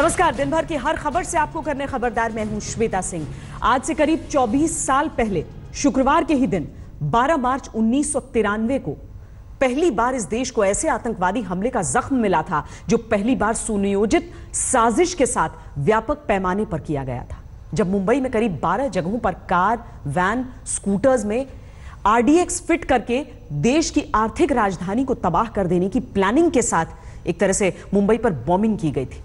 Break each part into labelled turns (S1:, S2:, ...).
S1: नमस्कार। दिन भर की हर खबर से आपको करने खबरदार मैं हूं श्वेता सिंह। आज से करीब 24 साल पहले शुक्रवार के ही दिन 12 मार्च 1993 को पहली बार इस देश को ऐसे आतंकवादी हमले का जख्म मिला था जो पहली बार सुनियोजित साजिश के साथ व्यापक पैमाने पर किया गया था। जब मुंबई में करीब 12 जगहों पर कार, वैन, स्कूटर्स में RDX फिट करके देश की आर्थिक राजधानी को तबाह कर देने की प्लानिंग के साथ एक तरह से मुंबई पर बॉम्बिंग की गई थी।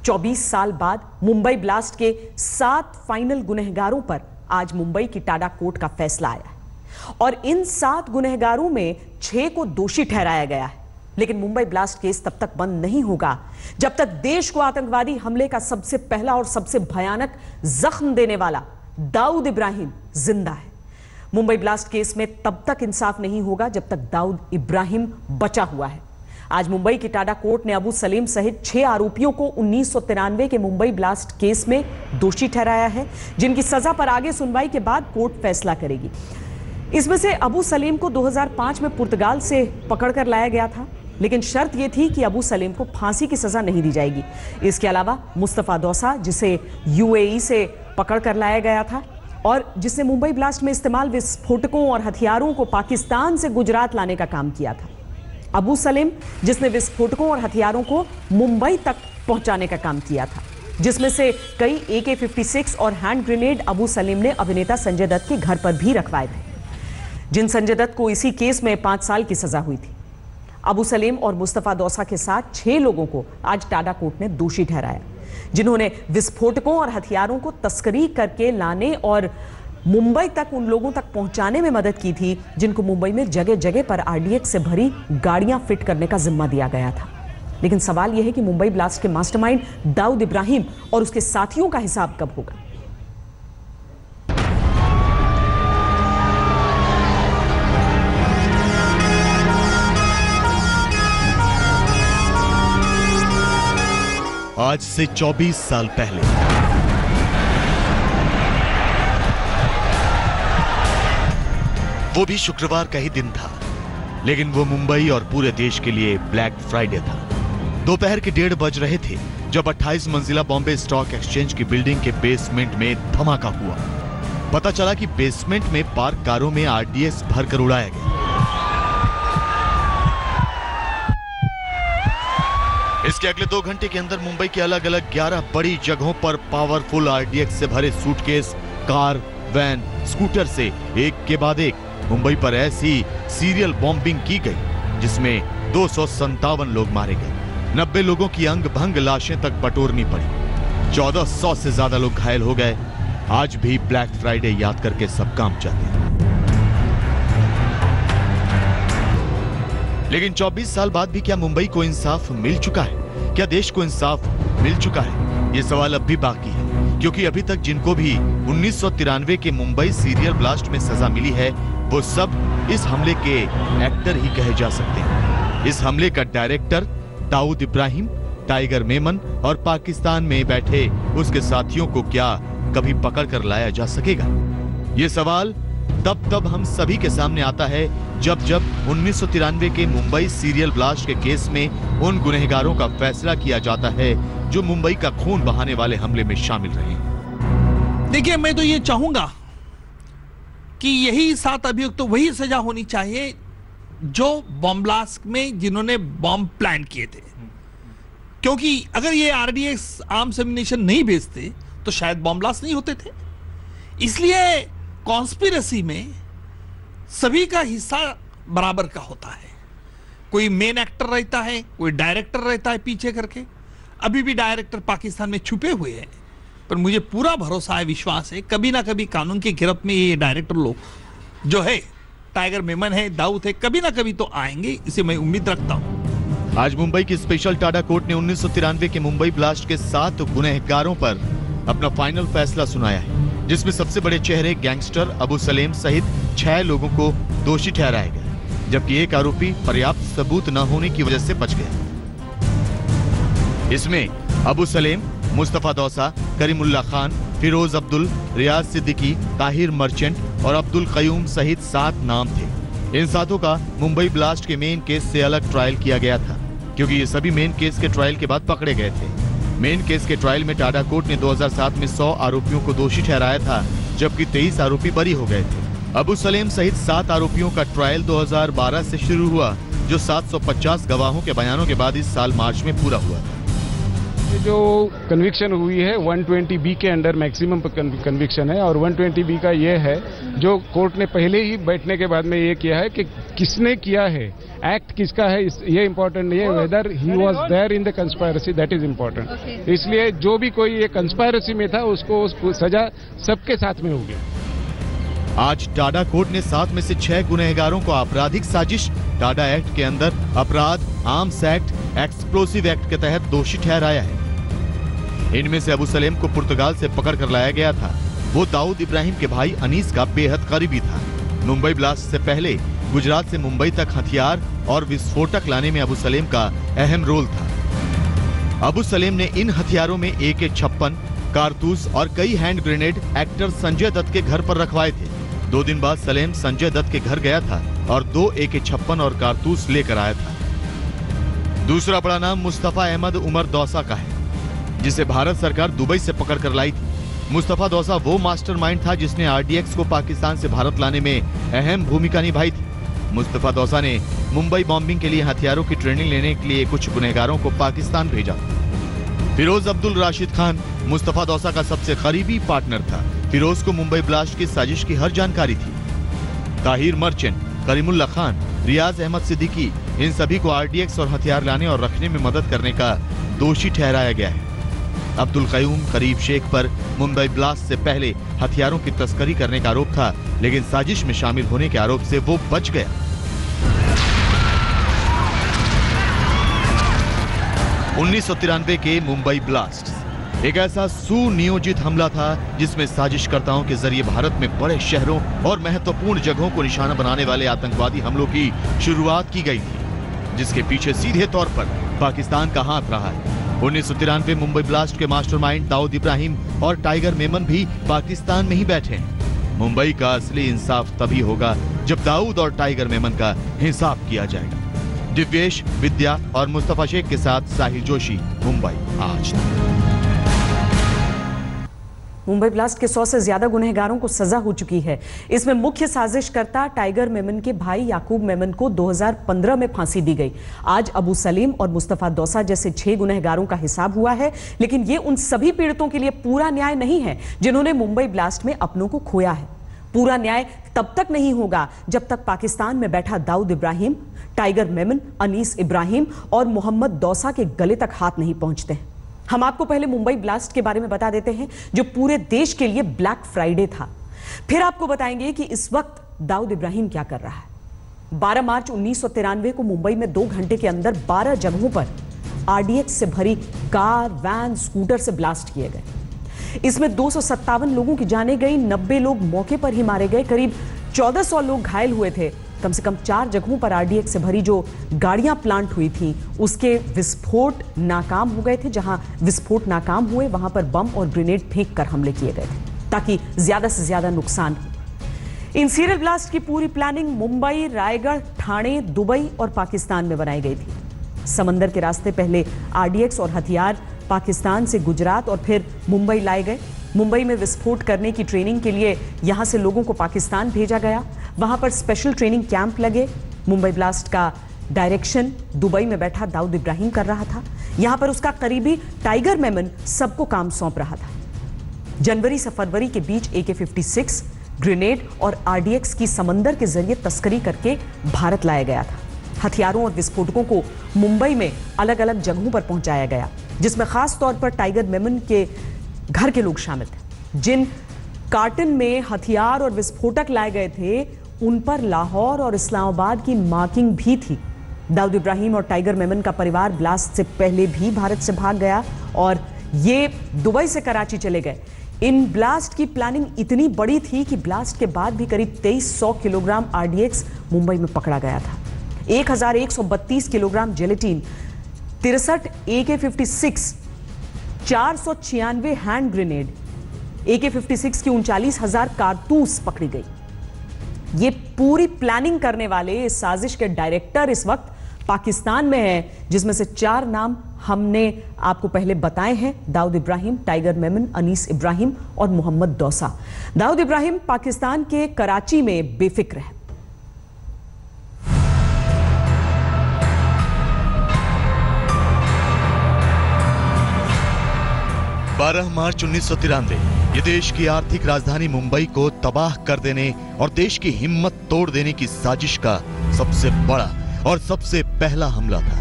S1: 24 साल बाद मुंबई ब्लास्ट के 7 फाइनल गुनहगारों पर आज मुंबई की टाडा कोर्ट का फैसला आया है और इन 7 गुनहगारों में 6 को दोषी ठहराया गया है। लेकिन मुंबई ब्लास्ट केस तब तक बंद नहीं होगा जब तक देश को आतंकवादी हमले का सबसे पहला और सबसे भयानक जख्म देने वाला दाऊद इब्राहिम जिंदा है। मुंबई ब्लास्ट केस में तब तक इंसाफ नहीं होगा जब तक दाऊद इब्राहिम बचा हुआ है। आज मुंबई की टाडा कोर्ट ने अबू सलीम सहित 6 आरोपियों को 1993 के मुंबई ब्लास्ट केस में दोषी ठहराया है, जिनकी सजा पर आगे सुनवाई के बाद कोर्ट फैसला करेगी। इसमें से अबू सलीम को 2005 में पुर्तगाल से पकड़कर लाया गया था, लेकिन शर्त यह थी कि अबू सलीम को फांसी की सजा नहीं दी जाएगी। इसके अलावा मुस्तफा दौसा, जिसे UAE से पकड़कर लाया गया था और जिसने मुंबई ब्लास्ट में इस्तेमाल विस्फोटकों और हथियारों को पाकिस्तान से गुजरात लाने का काम किया था। अबू सलीम, जिसने विस्फोटकों और हथियारों को मुंबई तक पहुंचाने का काम किया था, जिसमें से कई AK-56 और हैंड ग्रेनेड अबू सलीम ने अभिनेता संजय दत्त के घर पर भी रखवाए थे, जिन संजय दत्त को इसी केस में 5 साल की सजा हुई थी। अबू सलीम और मुस्तफा दौसा के साथ 6 लोगों को आज टाडा कोर्ट ने दोषी ठहराया, जिन्होंने विस्फोटकों और हथियारों को तस्करी करके लाने और मुंबई तक उन लोगों तक पहुंचाने में मदद की थी जिनको मुंबई में जगह जगह पर RDX से भरी गाड़ियां फिट करने का जिम्मा दिया गया था। लेकिन सवाल यह है कि मुंबई ब्लास्ट के मास्टरमाइंड दाऊद इब्राहिम और उसके साथियों का हिसाब कब होगा।
S2: आज से 24 साल पहले वो भी शुक्रवार का ही दिन था, लेकिन वो मुंबई और पूरे देश के लिए ब्लैक फ्राइडे था। दोपहर के 1:30 बज रहे थे जब 28 मंजिला बॉम्बे स्टॉक एक्सचेंज की बिल्डिंग के बेसमेंट में धमाका हुआ। पता चला कि बेसमेंट में पार्क कारों में RDX भरकर उड़ाया गया। इसके अगले 2 घंटे के अंदर मुंबई के अलग अलग 11 बड़ी जगहों पर पावरफुल RDX से भरे सूटकेस, कार, वैन, स्कूटर से एक के बाद एक मुंबई पर ऐसी सीरियल बॉम्बिंग की गई जिसमें 257 लोग मारे गए। 90 लोगों की अंग भंग लाशें तक बटोरनी पड़ी। 1400 से ज्यादा लोग घायल हो गए। आज भी ब्लैक फ्राइडे याद करके सब काम चलते हैं। लेकिन 24 साल बाद भी क्या मुंबई को इंसाफ मिल चुका है? क्या देश को इंसाफ मिल चुका है? ये सवाल अब भी बाकी है, क्योंकि अभी तक जिनको भी 1993 के मुंबई सीरियल ब्लास्ट में सजा मिली है वो सब इस हमले के एक्टर ही कहे जा सकते हैं। इस हमले का डायरेक्टर दाऊद इब्राहिम, टाइगर मेमन और पाकिस्तान में बैठे उसके साथियों को क्या कभी पकड़ कर लाया जा सकेगा? ये सवाल तब हम सभी के सामने आता है जब 1993 के मुंबई सीरियल ब्लास्ट के केस में उन गुनहगारों का फैसला किया जाता है जो मुंबई का खून बहाने वाले हमले में शामिल रहे हैं।
S3: देखिए, मैं तो ये चाहूंगा कि यही 7 अभियुक्त तो वही सजा होनी चाहिए जो बॉम्ब ब्लास्ट में जिन्होंने बॉम्ब प्लान किए थे, क्योंकि अगर ये RDX आर्म्स एम्युनिशन नहीं भेजते तो शायद बॉम्ब ब्लास्ट नहीं होते थे। इसलिए कॉन्स्पिरेसी में सभी का हिस्सा बराबर का होता है। कोई मेन एक्टर रहता है, कोई डायरेक्टर रहता है पीछे करके। अभी भी डायरेक्टर पाकिस्तान में छुपे हुए हैं, पर मुझे पूरा भरोसा है, विश्वास है, कभी ना कभी कानून की गिरफ्त में ये डायरेक्टर लोग जो है, टाइगर मेमन है, दाऊद है, कभी ना कभी तो आएंगे, इसे मैं उम्मीद रखता हूं।
S2: आज मुंबई की स्पेशल टाडा कोर्ट ने 1993 के मुंबई ब्लास्ट के 7 गुनहगारों पर अपना फाइनल फैसला सुनाया है, जिसमें सबसे बड़े चेहरे गैंगस्टर अबू सलीम सहित 6 लोगों को दोषी ठहराया गया, जबकि एक आरोपी पर्याप्त सबूत न होने की वजह से बच गया। इसमें अबू सलीम, मुस्तफा दौसा, करीमुल्ला खान, फिरोज अब्दुल, रियाज सिद्दीकी, ताहिर मर्चेंट और अब्दुल कयूम सहित 7 नाम थे। इन 7 का मुंबई ब्लास्ट के मेन केस से अलग ट्रायल किया गया था, क्योंकि ये सभी मेन केस के ट्रायल के बाद पकड़े गए थे। मेन केस के ट्रायल में टाडा कोर्ट ने 2007 में 100 आरोपियों को दोषी ठहराया था, जबकि 23 आरोपी बरी हो गए थे। अबू सलेम सहित 7 आरोपियों का ट्रायल 2012 से शुरू हुआ, जो 750 गवाहों के बयानों के बाद इस साल मार्च में पूरा हुआ था।
S4: ये जो कन्विक्शन हुई है 120B के अंडर मैक्सिमम कन्विक्शन है, और 120B का ये है जो कोर्ट ने पहले ही बैठने के बाद में ये किया है कि किसने किया है, एक्ट किसका है, ये इम्पोर्टेंट नहीं है, whether he was there in the conspiracy, that is important. इसलिए जो भी कोई ये कंस्पायरेसी में था उसको सजा सबके साथ में होगी।
S2: आज टाडा कोर्ट ने 7 में से 6 गुनहगारों को आपराधिक साजिश, टाडा एक्ट के अंदर अपराध, आर्म्स एक्ट, एक्सप्लोसिव एक्ट के तहत दोषी ठहराया है। इनमें से अबू सलेम को पुर्तगाल से पकड़ कर लाया गया था। वो दाऊद इब्राहिम के भाई अनीस का बेहद करीबी था। मुंबई ब्लास्ट से पहले गुजरात से मुंबई तक हथियार और विस्फोटक लाने में अबू सलेम का अहम रोल था। अबू सलेम ने इन हथियारों में AK-56, कारतूस और कई hand grenade actor Sanjay Dutt के घर पर रखवाए थे। 2 दिन बाद सलेम संजय दत्त के घर गया था और 2 AK-56 और कारतूस लेकर आया था। दूसरा बड़ा नाम मुस्तफा अहमद उमर दौसा का है, जिसे भारत सरकार दुबई से पकड़ कर लाई थी। मुस्तफा दौसा वो मास्टरमाइंड था जिसने RDX को पाकिस्तान से भारत लाने में अहम भूमिका निभाई थी। मुस्तफा दौसा ने मुंबई बॉम्बिंग के लिए हथियारों की ट्रेनिंग लेने के लिए कुछ गुनहगारों को पाकिस्तान भेजा। फिरोज अब्दुल राशिद खान मुस्तफा दौसा का सबसे करीबी पार्टनर था। फिरोज को मुंबई ब्लास्ट की साजिश की हर जानकारी थी। ताहिर मर्चेंट, करीमुल्ला खान, रियाज अहमद सिद्दीकी, इन सभी को RDX और हथियार लाने और रखने में मदद करने का दोषी ठहराया गया है। अब्दुल कयूम करीब शेख पर मुंबई ब्लास्ट से पहले हथियारों की तस्करी करने का आरोप था, लेकिन साजिश में शामिल होने के आरोप से वो बच गया। 1993 के मुंबई ब्लास्ट एक ऐसा सुनियोजित हमला था जिसमें साजिशकर्ताओं के जरिए भारत में बड़े शहरों और महत्वपूर्ण जगहों को निशाना बनाने वाले आतंकवादी हमलों की शुरुआत की गई थी, जिसके पीछे सीधे तौर पर पाकिस्तान का हाथ रहा है। 1993 मुंबई ब्लास्ट के मास्टरमाइंड दाऊद इब्राहिम और टाइगर मेमन भी पाकिस्तान में ही बैठे हैं। मुंबई का असली इंसाफ तभी होगा जब दाऊद और टाइगर मेमन का हिसाब किया जाएगा। दिव्येश, विद्या और मुस्तफा शेख के साथ साहिल जोशी, मुंबई आज।
S1: मुंबई ब्लास्ट के 100 से ज्यादा गुनहगारों को सजा हो चुकी है। इसमें मुख्य साजिशकर्ता टाइगर मेमन के भाई याकूब मेमन को 2015 में फांसी दी गई। आज अबू सलीम और मुस्तफा दौसा जैसे 6 गुनहगारों का हिसाब हुआ है, लेकिन ये उन सभी पीड़ितों के लिए पूरा न्याय नहीं है जिन्होंने मुंबई ब्लास्ट में अपनों को खोया है। पूरा न्याय तब तक नहीं होगा जब तक पाकिस्तान में बैठा दाऊद इब्राहिम, टाइगर मेमन, अनीस इब्राहिम और मोहम्मद दौसा के गले तक हाथ नहीं पहुंचते हैं। हम आपको पहले मुंबई ब्लास्ट के बारे में बता देते हैं, जो पूरे देश के लिए ब्लैक फ्राइडे था। फिर आपको बताएंगे कि इस वक्त दाऊद इब्राहिम क्या कर रहा है। 12 मार्च 1993 को मुंबई में 2 घंटे के अंदर 12 जगहों पर RDX से भरी कार, वैन, स्कूटर से ब्लास्ट किए गए। इसमें 257 लोगों की जानें गई, 90 लोग मौके पर ही मारे गए, करीब 1400 लोग घायल हुए थे। कम से कम 4 जगहों पर RDX से भरी जो गाड़ियां प्लांट हुई थी उसके विस्फोट नाकाम हो गए थे। जहां विस्फोट नाकाम हुए वहां पर बम और ग्रेनेड फेंक कर हमले किए गए थे ताकि ज्यादा से ज्यादा नुकसान हो। इन सीरियल ब्लास्ट की पूरी प्लानिंग मुंबई, रायगढ़, ठाणे, दुबई और पाकिस्तान में बनाई गई थी। समंदर के रास्ते पहले RDX और हथियार पाकिस्तान से गुजरात और फिर मुंबई लाए गए। मुंबई में विस्फोट करने की ट्रेनिंग के लिए यहां से लोगों को पाकिस्तान भेजा गया। वहां पर स्पेशल ट्रेनिंग कैंप लगे। मुंबई ब्लास्ट का डायरेक्शन दुबई में बैठा दाऊद इब्राहिम कर रहा था। यहां पर उसका करीबी टाइगर मेमन सबको काम सौंप रहा था। जनवरी से फरवरी के बीच AK-56, ग्रेनेड और RDX की समंदर के जरिए तस्करी करके भारत लाया गया था। हथियारों और विस्फोटकों को मुंबई में अलग अलग जगहों पर पहुंचाया गया, जिसमें खास तौर पर टाइगर मेमन के घर के लोग शामिल थे। जिन कार्टन में हथियार और विस्फोटक लाए गए थे उन पर लाहौर और इस्लामाबाद की मार्किंग भी थी। दाऊद इब्राहिम और टाइगर मेमन का परिवार ब्लास्ट से पहले भी भारत से भाग गया और ये दुबई से कराची चले गए। इन ब्लास्ट की प्लानिंग इतनी बड़ी थी कि ब्लास्ट के बाद भी करीब 2300 किलोग्राम RDX मुंबई में पकड़ा गया था। 1132 kilogram gelatin, 63 AK-56, 496 hand grenade, AK-56 की 39,000 कारतूस पकड़ी गई। ये पूरी प्लानिंग करने वाले इस साजिश के डायरेक्टर इस वक्त पाकिस्तान में हैं, जिसमें से 4 नाम हमने आपको पहले बताए हैं, दाऊद इब्राहिम, टाइगर मेमन, अनीस इब्राहिम और मोहम्मद दौसा। दाऊद इब्राहिम पाकिस्तान के कराची में बेफिक्र है।
S2: मार्च 1993 ये देश की आर्थिक राजधानी मुंबई को तबाह कर देने और देश की हिम्मत तोड़ देने की साजिश का सबसे बड़ा और सबसे पहला हमला था।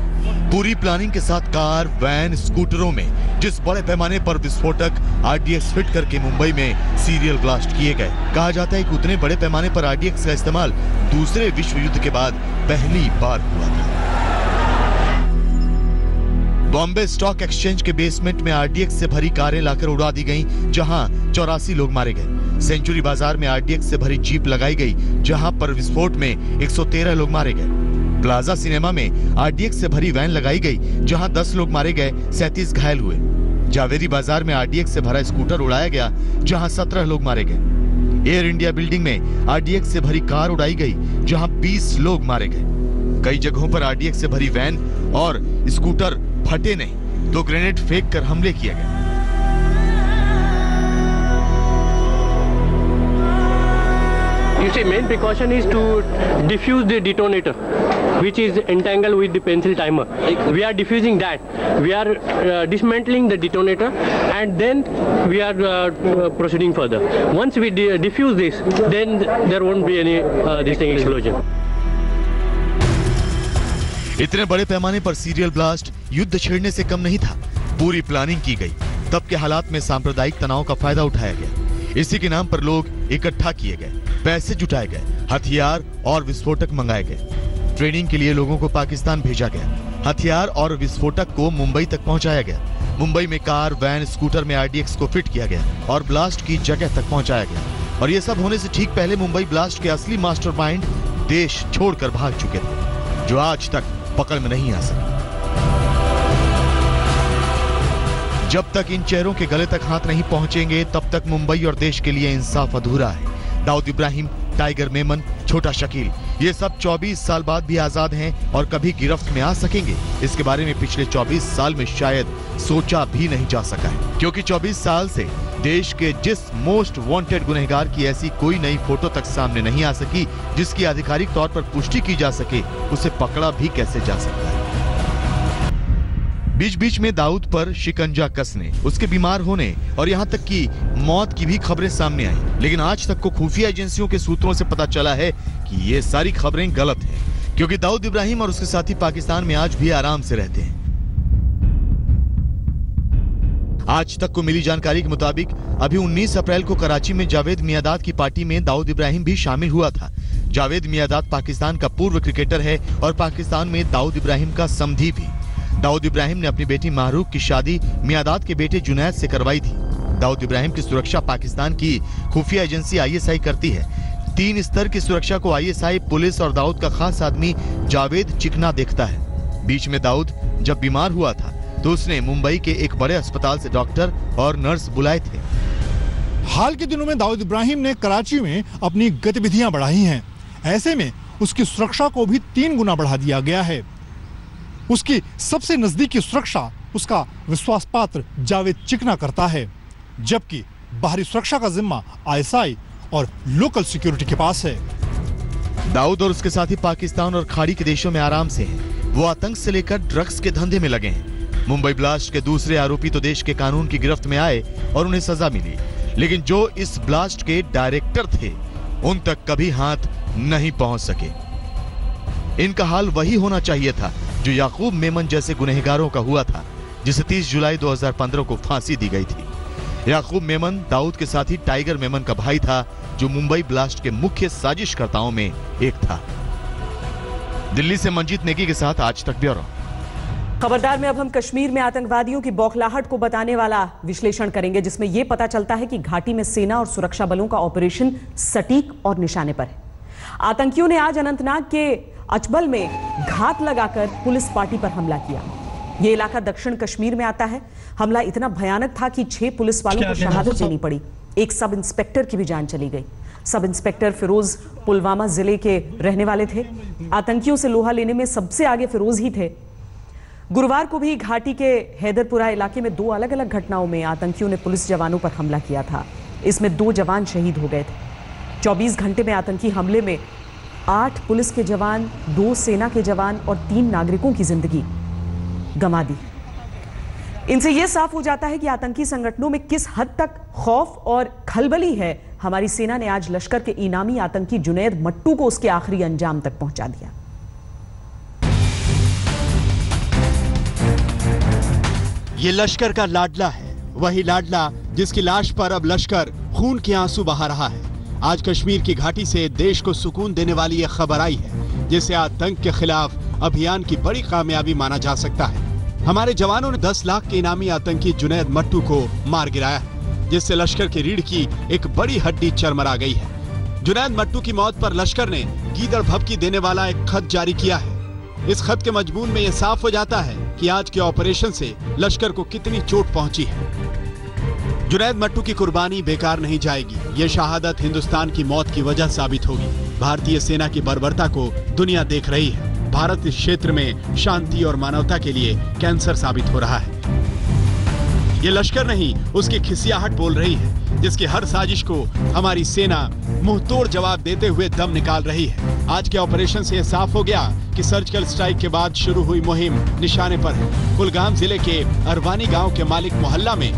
S2: पूरी प्लानिंग के साथ कार, वैन, स्कूटरों में जिस बड़े पैमाने पर विस्फोटक आरडीएक्स फिट करके मुंबई में सीरियल ब्लास्ट किए गए। कहा जाता है कि उतने बड़े पैमाने पर आरडीएक्स का इस्तेमाल दूसरे विश्व युद्ध के बाद पहली बार हुआ था। बॉम्बे स्टॉक एक्सचेंज के बेसमेंट में आरडीएक्स से भरी कारें लाकर उड़ा दी गईं, जहां 84 लोग मारे गए। सेंचुरी बाजार में आरडीएक्स से भरी जीप लगाई गई, जहां पर विस्फोट में 113 लोग मारे गए। प्लाजा सिनेमा में आरडीएक्स से भरी वैन लगाई गई, जहां 10 लोग मारे गए, 37 घायल हुए। जावेरी बाजार में आरडीएक्स से भरा स्कूटर उड़ाया गया, जहां 17 लोग मारे गए। एयर इंडिया बिल्डिंग में आरडीएक्स से भरी कार उड़ाई गई, जहां 20 लोग मारे गए। कई जगहों पर आरडीएक्स से भरी वैन और स्कूटर फटे नहीं तो ग्रेनेड फेंक कर हमले किए गए।
S5: You see, main precaution is to defuse the detonator, which is entangled with the pencil timer. We are diffusing that. We are dismantling the detonator, and then we are proceeding further. Once we defuse this, then there won't be any this thing explosion.
S2: इतने बड़े पैमाने पर serial blast युद्ध छेड़ने से कम नहीं था। पूरी प्लानिंग की गई। तब के हालात में सांप्रदायिक तनाव का फायदा उठाया गया। इसी के नाम पर लोग इकट्ठा किए गए, पैसे जुटाए गए, हथियार और विस्फोटक मंगाए गए। ट्रेनिंग के लिए लोगों को पाकिस्तान भेजा गया। हथियार और विस्फोटक को मुंबई तक पहुंचाया गया। मुंबई में कार, वैन, स्कूटर में आरडीएक्स को फिट किया गया और ब्लास्ट की जगह तक पहुंचाया गया। और यह सब होने से ठीक पहले मुंबई ब्लास्ट के असली मास्टरमाइंड देश छोड़कर भाग चुके थे, जो आज तक पकड़ में नहीं आ सके। जब तक इन चेहरों के गले तक हाथ नहीं पहुंचेंगे, तब तक मुंबई और देश के लिए इंसाफ अधूरा है। दाऊद इब्राहिम, टाइगर मेमन, छोटा शकील, ये सब 24 साल बाद भी आजाद हैं और कभी गिरफ्त में आ सकेंगे, इसके बारे में पिछले 24 साल में शायद सोचा भी नहीं जा सका है। क्योंकि 24 साल से देश के जिस मोस्ट वांटेड गुनहगार की ऐसी कोई नई फोटो तक सामने नहीं आ सकी जिसकी आधिकारिक तौर पर पुष्टि की जा सके, उसे पकड़ा भी कैसे जा सकता है। बीच बीच में दाऊद पर शिकंजा कसने, उसके बीमार होने और यहाँ तक कि मौत की भी खबरें सामने आई, लेकिन आज तक को खुफिया एजेंसियों के सूत्रों से पता चला है कि ये सारी खबरें गलत हैं, क्योंकि दाऊद इब्राहिम और उसके साथी पाकिस्तान में आज भी आराम से रहते हैं। आज तक को मिली जानकारी के मुताबिक अभी 19 अप्रैल को कराची में जावेद मियादाद की पार्टी में दाऊद इब्राहिम भी शामिल हुआ था। जावेद मियादाद पाकिस्तान का पूर्व क्रिकेटर है और पाकिस्तान में दाऊद इब्राहिम का समधी भी। दाऊद इब्राहिम ने अपनी बेटी माहरूक की शादी मियादाद के बेटे जुनैद से करवाई थी। दाऊद इब्राहिम की सुरक्षा पाकिस्तान की खुफिया एजेंसी आईएसआई करती है। 3 स्तर की सुरक्षा को आईएसआई, पुलिस और दाऊद का खास आदमी जावेद चिकना देखता है। बीच में दाऊद जब बीमार हुआ था तो उसने मुंबई के एक बड़े अस्पताल से डॉक्टर और नर्स बुलाए थे।
S6: हाल के दिनों में दाऊद इब्राहिम ने कराची में अपनी गतिविधियां बढ़ाई हैं। ऐसे में उसकी सुरक्षा को भी 3 गुना बढ़ा दिया गया है। उसकी सबसे नजदीकी सुरक्षा उसका विश्वास पात्र जावेद चिकना करता है, जबकि बाहरी सुरक्षा का जिम्मा आईएसआई और लोकल सिक्योरिटी के पास है।
S2: दाऊद और उसके साथी पाकिस्तान और खाड़ी के देशों में आराम से हैं। वो आतंक से लेकर ड्रग्स के धंधे में लगे हैं। मुंबई ब्लास्ट के दूसरे आरोपी तो देश के कानून की गिरफ्त में आए और उन्हें सजा मिली, लेकिन जो इस ब्लास्ट के डायरेक्टर थे उन तक कभी हाथ नहीं पहुंच सके। इनका हाल वही होना चाहिए था जो याकूब मेमन जैसे गुनहगारों का हुआ था, जिसे 30 जुलाई 2015 को फांसी दी गई थी। याकूब मेमन दाऊद के साथी टाइगर मेमन का भाई था, जो मुंबई ब्लास्ट के मुख्य साजिशकर्ताओं में एक था। दिल्ली से मंजीत नेगी के साथ आज तक ब्यूरो।
S1: खबरदार में अब हम कश्मीर में आतंकवादियों की बौखलाहट को बताने वाला विश्लेषण करेंगे, जिसमें यह पता चलता है कि घाटी में सेना और सुरक्षा बलों का ऑपरेशन सटीक और निशाने पर है। आतंकियों ने आज अनंतनाग के अचबल में घात लगाकर पुलिस पार्टी पर हमला किया। यह इलाका दक्षिण कश्मीर में आता है। हमला इतना भयानक था कि 6 पुलिस वालों को शहादत देनी पड़ी। एक सब इंस्पेक्टर की भी जान चली गई। सब इंस्पेक्टर फिरोज पुलवामा जिले के रहने वाले थे। आतंकियों से लोहा लेने में सबसे आगे फिरोज ही थे। गुरुवार को भी घाटी के हैदरपुरा इलाके में 2 अलग अलग घटनाओं में आतंकियों ने पुलिस जवानों पर हमला किया था। इसमें 2 जवान शहीद हो गए थे। 24 घंटे में आतंकी हमले में 8 पुलिस के जवान, 2 सेना के जवान और 3 नागरिकों की जिंदगी गंवा दी। इनसे यह साफ हो जाता है कि आतंकी संगठनों में किस हद तक खौफ और खलबली है। हमारी सेना ने आज लश्कर के इनामी आतंकी जुनैद मट्टू को उसके आखिरी अंजाम तक पहुंचा दिया।
S7: ये लश्कर का लाडला है, वही लाडला जिसकी लाश पर अब लश्कर खून के आंसू बहा रहा है। आज कश्मीर की घाटी से देश को सुकून देने वाली ये खबर आई है, जिसे आतंक के खिलाफ अभियान की बड़ी कामयाबी माना जा सकता है। हमारे जवानों ने 10 लाख के इनामी आतंकी जुनैद मट्टू को मार गिराया है, जिससे लश्कर की रीढ़ की एक बड़ी हड्डी चरमरा गई है। जुनैद मट्टू की मौत पर लश्कर ने गीदड़ भभकी देने वाला एक खत जारी किया है। इस खत के मजमून में यह साफ हो जाता है कि आज के ऑपरेशन से लश्कर को कितनी चोट पहुंची है। जुनैद मट्टू की कुर्बानी बेकार नहीं जाएगी। ये शहादत हिंदुस्तान की मौत की वजह साबित होगी। भारतीय सेना की बर्बरता को दुनिया देख रही है। भारत इस क्षेत्र में शांति और मानवता के लिए कैंसर साबित हो रहा है। ये लश्कर नहीं, उसकी खिसियाहट बोल रही है, जिसकी हर साजिश को हमारी सेना मुंहतोड़ जवाब देते हुए दम निकाल रही है। आज के ऑपरेशन से यह साफ हो गया कि सर्जिकल स्ट्राइक के बाद शुरू हुई मुहिम निशाने पर है। कुलगाम जिले के अरवानी गांव के मालिक मोहल्ला में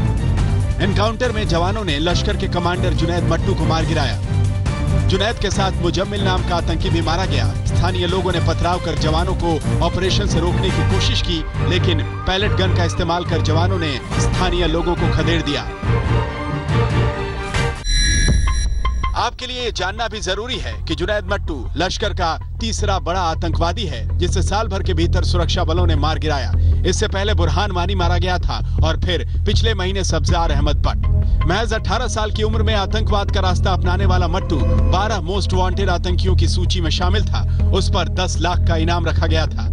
S7: एनकाउंटर में जवानों ने लश्कर के कमांडर जुनैद मट्टू को मार गिराया। जुनैद के साथ मुजम्मिल नाम का आतंकी भी मारा गया। स्थानीय लोगों ने पथराव कर जवानों को ऑपरेशन से रोकने की कोशिश की, लेकिन पैलेट गन का इस्तेमाल कर जवानों ने स्थानीय लोगों को खदेड़ दिया। आपके लिए ये जानना भी जरूरी है कि जुनैद मट्टू लश्कर का तीसरा बड़ा आतंकवादी है, जिसे साल भर के भीतर सुरक्षा बलों ने मार गिराया। इससे पहले बुरहान वानी मारा गया था और फिर पिछले महीने सब्जार अहमद भट्ट। महज 18 साल की उम्र में आतंकवाद का रास्ता अपनाने वाला मट्टू 12 मोस्ट वांटेड आतंकियों की सूची में शामिल था। उस पर 10 लाख का इनाम रखा गया था।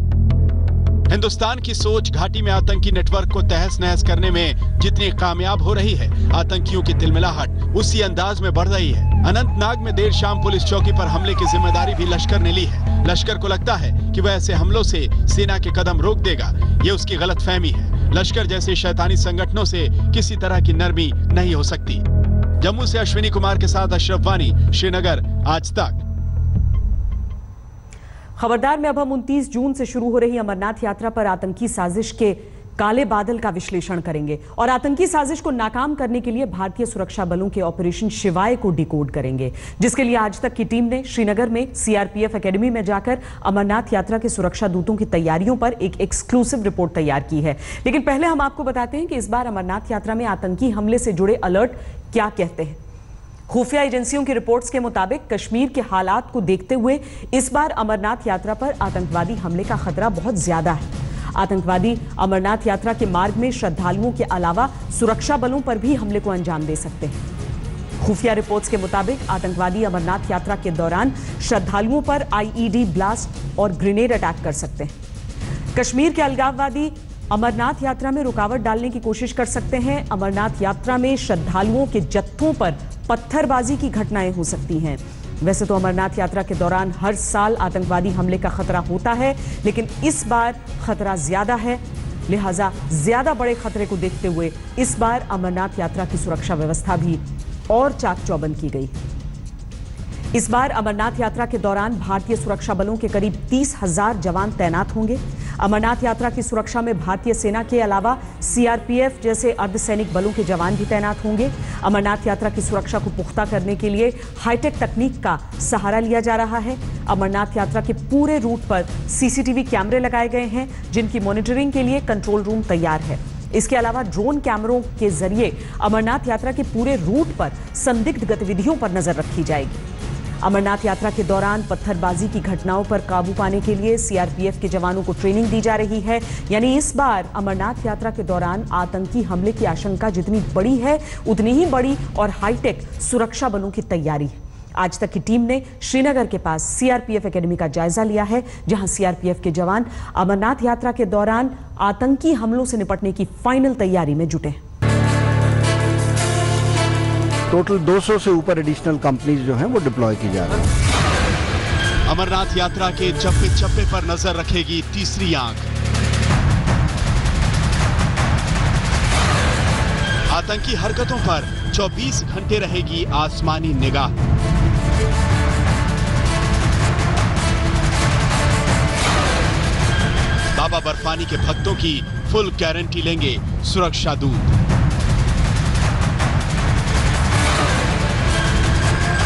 S7: हिंदुस्तान की सोच घाटी में आतंकी नेटवर्क को तहस नहस करने में जितनी कामयाब हो रही है, आतंकियों की तिलमिलाहट उसी अंदाज में बढ़ रही है। अनंतनाग में देर शाम पुलिस चौकी पर हमले की जिम्मेदारी भी लश्कर ने ली है। लश्कर को लगता है कि वह ऐसे हमलों से सेना के कदम रोक देगा। ये उसकी गलतफहमी है। लश्कर जैसे शैतानी संगठनों से किसी तरह की नरमी नहीं हो सकती। जम्मू से अश्विनी कुमार के साथ अशरफ वानी, श्रीनगर, आज तक।
S1: खबरदार में अब हम 29 जून से शुरू हो रही अमरनाथ यात्रा पर आतंकी साजिश के काले बादल का विश्लेषण करेंगे और आतंकी साजिश को नाकाम करने के लिए भारतीय सुरक्षा बलों के ऑपरेशन शिवाय को डिकोड करेंगे, जिसके लिए आज तक की टीम ने श्रीनगर में सीआरपीएफ एकेडमी में जाकर अमरनाथ यात्रा के सुरक्षा दूतों की तैयारियों पर एक एक्सक्लूसिव रिपोर्ट तैयार की है। लेकिन पहले हम आपको बताते हैं कि इस बार अमरनाथ यात्रा में आतंकी हमले से जुड़े अलर्ट क्या कहते हैं। खुफिया एजेंसियों की रिपोर्ट्स के मुताबिक कश्मीर के हालात को देखते हुए इस बार अमरनाथ यात्रा पर आतंकवादी हमले का खतरा बहुत ज्यादा है। आतंकवादी अमरनाथ यात्रा के मार्ग में श्रद्धालुओं के अलावा सुरक्षा बलों पर भी हमले को अंजाम दे सकते हैं। खुफिया रिपोर्ट्स के मुताबिक आतंकवादी अमरनाथ यात्रा के दौरान श्रद्धालुओं पर आईईडी ब्लास्ट और ग्रेनेड अटैक कर सकते हैं। कश्मीर के अलगाववादी अमरनाथ यात्रा में रुकावट डालने की कोशिश कर सकते हैं। अमरनाथ यात्रा में श्रद्धालुओं के जत्थों पर पत्थरबाजी की घटनाएं हो सकती हैं। वैसे तो अमरनाथ यात्रा के दौरान हर साल आतंकवादी हमले का खतरा होता है, लेकिन इस बार खतरा ज्यादा है। लिहाजा ज्यादा बड़े खतरे को देखते हुए इस बार अमरनाथ यात्रा की सुरक्षा व्यवस्था भी और चाक चौबंद की गई। इस बार अमरनाथ यात्रा के दौरान भारतीय सुरक्षा बलों के करीब 30,000 जवान तैनात होंगे। अमरनाथ यात्रा की सुरक्षा में भारतीय सेना के अलावा सीआरपीएफ जैसे अर्धसैनिक बलों के जवान भी तैनात होंगे। अमरनाथ यात्रा की सुरक्षा को पुख्ता करने के लिए हाईटेक तकनीक का सहारा लिया जा रहा है। अमरनाथ यात्रा के पूरे रूट पर सीसीटीवी कैमरे लगाए गए हैं, जिनकी मॉनिटरिंग के लिए कंट्रोल रूम तैयार है। इसके अलावा ड्रोन कैमरों के जरिए अमरनाथ यात्रा के पूरे रूट पर संदिग्ध गतिविधियों पर नजर रखी जाएगी। अमरनाथ यात्रा के दौरान पत्थरबाजी की घटनाओं पर काबू पाने के लिए सीआरपीएफ के जवानों को ट्रेनिंग दी जा रही है। यानी इस बार अमरनाथ यात्रा के दौरान आतंकी हमले की आशंका जितनी बड़ी है, उतनी ही बड़ी और हाईटेक सुरक्षा बलों की तैयारी है। आज तक की टीम ने श्रीनगर के पास सीआरपीएफ एकेडमी का जायजा लिया है, जहां सीआरपीएफ के जवान अमरनाथ यात्रा के दौरान आतंकी हमलों से निपटने की फाइनल तैयारी में जुटे हैं।
S8: टोटल 200 से ऊपर एडिशनल कंपनीज जो हैं वो डिप्लॉय की जा रही हैं।
S7: अमरनाथ यात्रा के चप्पे चप्पे पर नजर रखेगी तीसरी आंख। आतंकी हरकतों पर 24 घंटे रहेगी आसमानी निगाह। बाबा बर्फानी के भक्तों की फुल गारंटी लेंगे सुरक्षा दूत।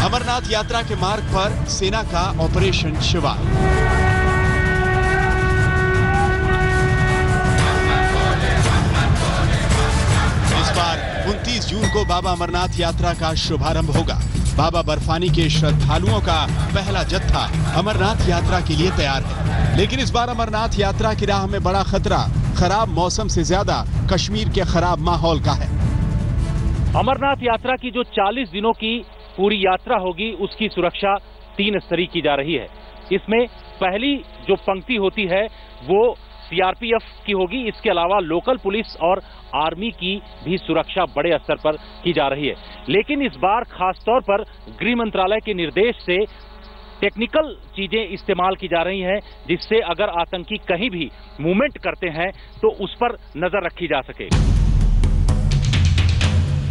S7: अमरनाथ यात्रा के मार्ग पर सेना का ऑपरेशन शिवा। इस बार 29 जून को बाबा अमरनाथ यात्रा का शुभारंभ होगा। बाबा बर्फानी के श्रद्धालुओं का पहला जत्था अमरनाथ यात्रा के लिए तैयार है, लेकिन इस बार अमरनाथ यात्रा की राह में बड़ा खतरा खराब मौसम से ज्यादा कश्मीर के खराब माहौल का है।
S9: अमरनाथ यात्रा की जो 40 दिनों की पूरी यात्रा होगी उसकी सुरक्षा 3 स्तरीय की जा रही है। इसमें पहली जो पंक्ति होती है वो सीआरपीएफ की होगी। इसके अलावा लोकल पुलिस और आर्मी की भी सुरक्षा बड़े स्तर पर की जा रही है। लेकिन इस बार खासतौर पर गृह मंत्रालय के निर्देश से टेक्निकल चीजें इस्तेमाल की जा रही हैं, जिससे अगर आतंकी कहीं भी मूवमेंट करते हैं तो उस पर नजर रखी जा सके।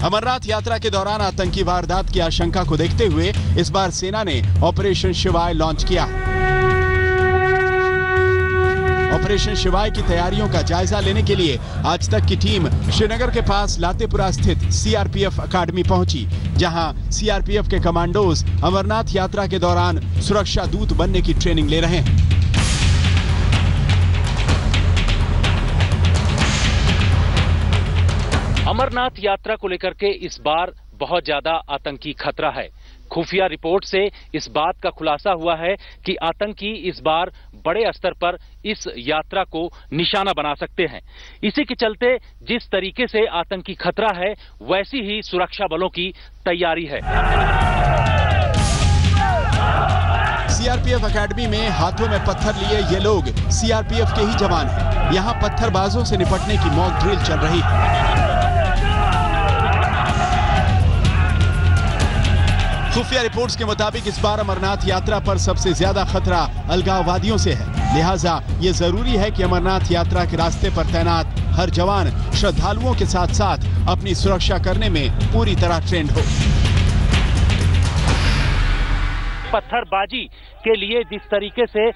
S7: अमरनाथ यात्रा के दौरान आतंकी वारदात की आशंका को देखते हुए इस बार सेना ने ऑपरेशन शिवाय लॉन्च किया। ऑपरेशन शिवाय की तैयारियों का जायजा लेने के लिए आज तक की टीम श्रीनगर के पास लातेपुरा स्थित सीआरपीएफ अकादमी पहुंची, जहां सीआरपीएफ के कमांडोज अमरनाथ यात्रा के दौरान सुरक्षा दूत बनने की ट्रेनिंग ले रहे हैं।
S9: अमरनाथ यात्रा को लेकर के इस बार बहुत ज्यादा आतंकी खतरा है। खुफिया रिपोर्ट से इस बात का खुलासा हुआ है कि आतंकी इस बार बड़े स्तर पर इस यात्रा को निशाना बना सकते हैं। इसी के चलते जिस तरीके से आतंकी खतरा है वैसी ही सुरक्षा बलों की तैयारी है।
S7: सीआरपीएफ अकेडमी में हाथों में पत्थर लिए ये लोग सीआरपीएफ के ही जवान हैं। यहाँ पत्थरबाजों से निपटने की मॉक ड्रिल चल रही है। खुफिया रिपोर्ट्स के मुताबिक इस बार अमरनाथ यात्रा पर सबसे ज्यादा खतरा अलगाववादियों से है। लिहाजा ये जरूरी है कि अमरनाथ यात्रा के रास्ते पर तैनात हर जवान श्रद्धालुओं के साथ साथ अपनी सुरक्षा करने में पूरी तरह ट्रेंड हो।
S9: पत्थरबाजी के लिए जिस तरीके से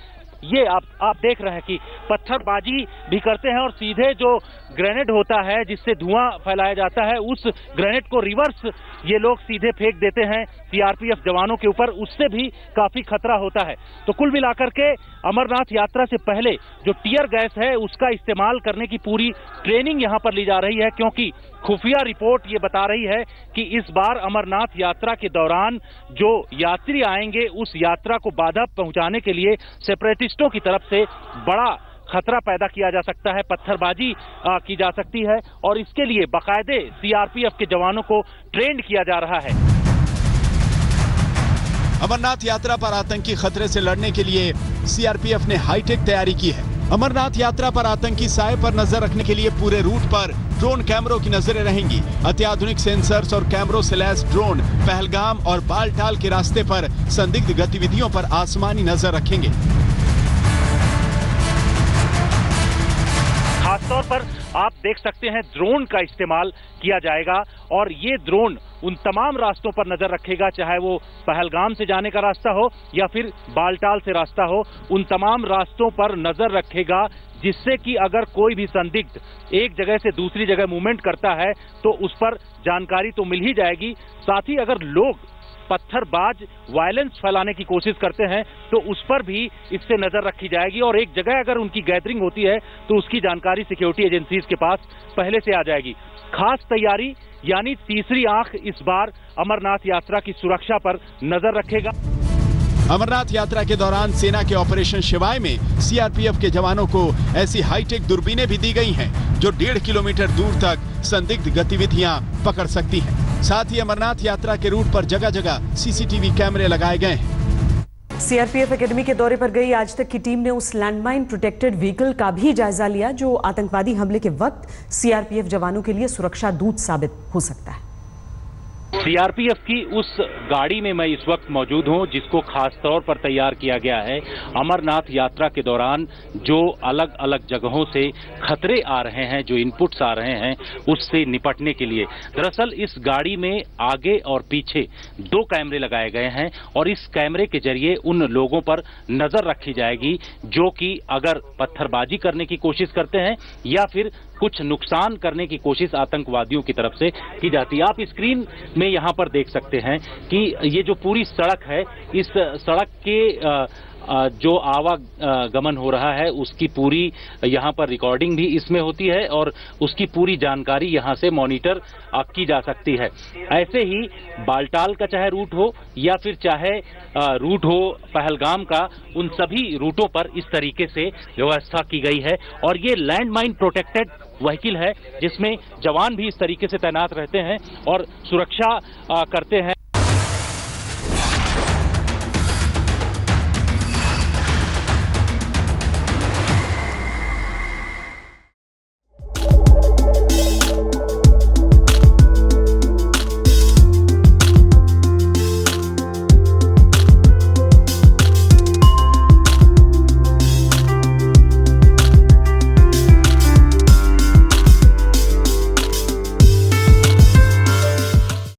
S9: ये आप देख रहे हैं कि पत्थरबाजी भी करते हैं और सीधे जो ग्रेनेड होता है जिससे धुआं फैलाया जाता है उस ग्रेनेड को रिवर्स ये लोग सीधे फेंक देते हैं सीआरपीएफ जवानों के ऊपर, उससे भी काफी खतरा होता है। तो कुल मिलाकर के अमरनाथ यात्रा से पहले जो टीयर गैस है उसका इस्तेमाल करने की पूरी ट्रेनिंग यहाँ पर ली जा रही है, क्योंकि खुफिया रिपोर्ट ये बता रही है कि इस बार अमरनाथ यात्रा के दौरान जो यात्री आएंगे उस यात्रा को बाधा पहुंचाने के लिए सेपरेटिस्टों की तरफ से बड़ा खतरा पैदा किया जा सकता है, पत्थरबाजी की जा सकती है और इसके लिए बाकायदे सीआरपीएफ के जवानों को ट्रेंड किया जा रहा है।
S7: अमरनाथ यात्रा पर आतंकी खतरे से लड़ने के लिए सीआरपीएफ ने हाईटेक तैयारी की है। अमरनाथ यात्रा पर आतंकी साए पर नजर रखने के लिए पूरे रूट पर ड्रोन कैमरों की नजरें रहेंगी। अत्याधुनिक सेंसर्स और कैमरों से लैस ड्रोन पहलगाम और बालटाल के रास्ते पर संदिग्ध गतिविधियों पर आसमानी नजर रखेंगे।
S9: खासतौर पर आप देख सकते हैं ड्रोन का इस्तेमाल किया जाएगा और ये ड्रोन उन तमाम रास्तों पर नजर रखेगा, चाहे वो पहलगाम से जाने का रास्ता हो या फिर बालटाल से रास्ता हो, उन तमाम रास्तों पर नजर रखेगा, जिससे कि अगर कोई भी संदिग्ध एक जगह से दूसरी जगह मूवमेंट करता है तो उस पर जानकारी तो मिल ही जाएगी। साथ ही अगर लोग पत्थरबाज वायलेंस फैलाने की कोशिश करते हैं तो उस पर भी इससे नजर रखी जाएगी और एक जगह अगर उनकी गैदरिंग होती है तो उसकी जानकारी सिक्योरिटी एजेंसीज के पास पहले से आ जाएगी। खास तैयारी यानी तीसरी आंख इस बार अमरनाथ यात्रा की सुरक्षा पर नजर रखेगा।
S7: अमरनाथ यात्रा के दौरान सेना के ऑपरेशन शिवाय में सीआरपीएफ के जवानों को ऐसी हाईटेक दूरबीनें भी दी गई हैं जो 1.5 किलोमीटर दूर तक संदिग्ध गतिविधियां पकड़ सकती हैं। साथ ही अमरनाथ यात्रा के रूट पर जगह जगह सीसीटीवी कैमरे लगाए गए हैं।
S1: सीआरपीएफ एकेडमी के दौरे पर गई आज तक की टीम ने उस लैंडमाइन प्रोटेक्टेड व्हीकल का भी जायजा लिया जो आतंकवादी हमले के वक्त सीआरपीएफ जवानों के लिए सुरक्षा दूत साबित हो सकता है।
S9: सीआरपीएफ की उस गाड़ी में मैं इस वक्त मौजूद हूं जिसको खास तौर पर तैयार किया गया है अमरनाथ यात्रा के दौरान जो अलग अलग जगहों से खतरे आ रहे हैं, जो इनपुट्स आ रहे हैं, उससे निपटने के लिए। दरअसल इस गाड़ी में आगे और पीछे 2 कैमरे लगाए गए हैं और इस कैमरे के जरिए उन लोगों पर नजर रखी जाएगी जो कि अगर पत्थरबाजी करने की कोशिश करते हैं या फिर कुछ नुकसान करने की कोशिश आतंकवादियों की तरफ से की जाती है। आप स्क्रीन में यहां पर देख सकते हैं कि ये जो पूरी सड़क है, इस सड़क के जो आवागमन हो रहा है उसकी पूरी यहाँ पर रिकॉर्डिंग भी इसमें होती है और उसकी पूरी जानकारी यहाँ से मॉनिटर की जा सकती है। ऐसे ही बालटाल का चाहे रूट हो या फिर चाहे रूट हो पहलगाम का, उन सभी रूटों पर इस तरीके से व्यवस्था की गई है और ये लैंडमाइन प्रोटेक्टेड व्हीकल है जिसमें जवान भी इस तरीके से तैनात रहते हैं और सुरक्षा करते हैं।